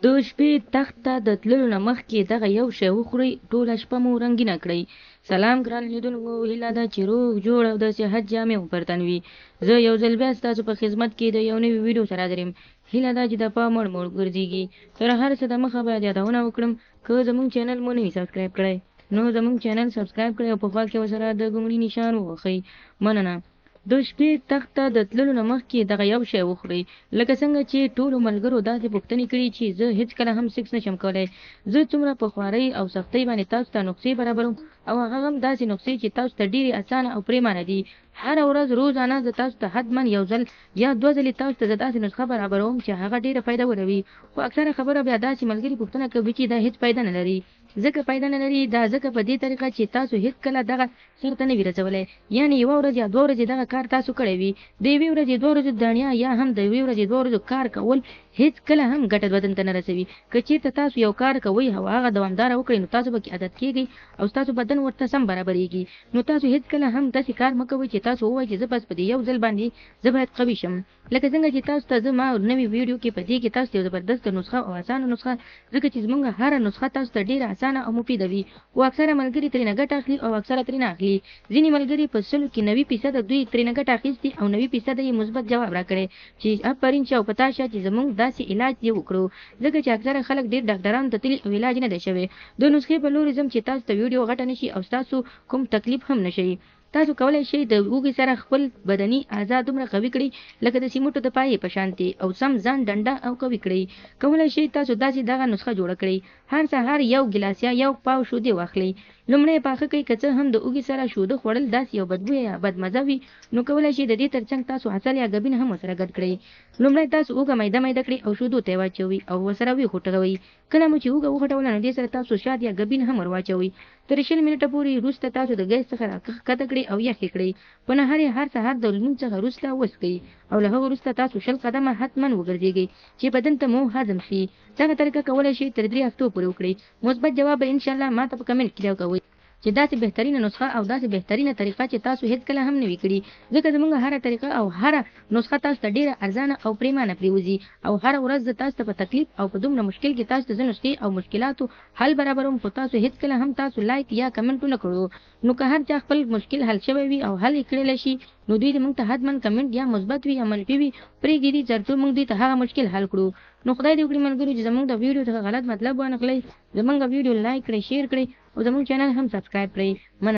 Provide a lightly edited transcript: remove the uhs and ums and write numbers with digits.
د شپې تخت ته د تللو نه مخکې دغه یو شی وخورئ، ټوله شپه مو رنګینه کړئ. سلام ګران لیدونکو، هیله ده چې روغ جوړ او د صحت جامې مو پر تن وي. زه یو ځل بیا ستاسو په خدمت کې د یو نوي ویډیو سره حاضر یم. هیله ده چې د پام وړ مو وګرځېږي. تر هر څه دمخه باید یادونه وکړم، که زموږ چینل مو نه وي سبسکرایب کړی نو زموږ چینل سبسکرایب کړئ او په خوا کې ورسره د ګونګړي نشان ووهئ. مننه. د شپې تخت ته د تللو نه مخکې دغه یو شی وخورئ. لکه څنګه چې ټولو ملګرو داسې پوښتنې کړي چې زه هېڅکله هم سیکس نشم کولی. زه څومره په خوارۍ او سختۍ باندې تاسو ته نسخې برابروم، او هغه هم داسې نسخې چې تاسو ته ډېرې اسانه او پرېمانه دي. هره ورځ روزانه زه تاسو ته حتما یو ځل یا 2 ځلې تاسو ته زه داسې نسخه برابروم چې هغه ډېره فایده ولري. خو اکثره خبره بیا داسې ملګري پوښتنه کوي چې دا هېڅ فایده نه لري. ځکه فایده نه لري دا ځکه په دې طریقه چې تاسو هېڅکله دغه سرته نه وي رسولی، یعنې یوه ورځ یا 2 ورځې دغه کار تاسو کړی وي. د یوې ورځې 2 ورځو دانیا یا هم د یوې ورځې 2 ورځو کار کول هېڅکله هم ګټه بدن ته نه رسوي. که چېرته تاسو یو کار کوئ او هغه دوامداره وکړئ، نو تاسو پکې عادت کېږئ او ستاسو بدن ورته سم برابرېږي. نو تاسو هېڅکله هم داسې کار مه کوئ چې تاسو ووایئ چې زه بس په دې یو ځل باندې زه باید قوي شم. لکه څنګه چې تاسو ته زه ما نوې ویډیو کې په دې کې تاسو ته یو زبردست نسخه او اسانه نسخه، ځکه چې زموږ هره نسخه تاسو ته ډېره اسانه او مفیده وي، خو اکثره ملګري ترېنه ګټه اخلي او اکثره ترېنه اخلي. ځینې ملګري په 100 کې 90% دوی ترېنه ګټه اخیستې او 90% یې مثبت جواب راکړی چې آفرین شه او په تا شه چې زموږ داسې علاج دې وکړو. ځکه چې اکثره خلک ډېر ډاکټرانو ته تللي او علاج نه دی شوی. د نسخې په لوري ځم چې تاسو ته ویډیو غټه نه شي او ستاسو کوم تکلیف هم نه شي. تاسو کولی شئ د اوږې سره خپل بدني اعضا دومره قوي کړئ لکه د سیمټو د پایې په شانتې، او سم ځان ډنډه او قوي کړئ. کولی شئ تاسو داسې دغه نسخه جوړه کړئ. هر سهار یو ګیلاس یا یو پاو شیدې واخلئ. لومړی پاخه کړئ. که څه هم د اوږې سره شیده خوړل داسې یو بدبویه یا بدمزه وي، نو کولی شئ د دې ترڅنګ تاسو عسل یا ګبین هم ورسره ګډ کړئ. لومړی تاسو اوږه میده میده کړئ او شیدو ته یې واچوئ او ورسره ویې کله مو چې اوږه وخوټوله، نو دې سره تاسو شات یا ګبین هم ور واچوئ. تر 20 منټه پورې وروسته تاسو د ګیس څخه راکښته کړئ او یخې کړئ. په نهار یې هر سهار د لمونځ څخه وروسته وڅښئ، او له هغه وروسته تاسو 20 قدمه حتما وګرځېږئ چې بدن ته مو هضم شي. دغه طریقه کولی شئ تر 3 هفتو پورې وکړئ. مثبت جواب به انشاءالله ما ته په کمنټ کې راکوئ چې داسې بهترینه نسخه او داسې بهترینه طریقه چې تاسو هېڅکله هم نه وي کړي. ځکه زموږ هره طریقه او هره نسخه تاسو ته ډېره ارزانه او پرېمانه پرېوځي، او هره ورځ زه تاسو ته په تکلیف او په دومره مشکل کې تاسو ته زه نسخې او مشکلاتو حل برابروم، خو تاسو هېڅکله هم تاسو لایک یا کمنټ ونه کړو. نو که هر چا خپل مشکل حل شوی وي او حل یې کړلی شي، نو دوی دې موږ ته حتما کمنټ یا مثبت وي یا منفي وي پرېږدي، تر څو موږ دوی ته هغه مشکل حل کړو. نو خدای دې وکړي ملګرو چې زموږ د ویډیو څخه غلط مطلب وانخلئ. زموږ ویډیو لایک کړئ، شیر کړئ او زموږ چینل هم سبسکرایب کړئ.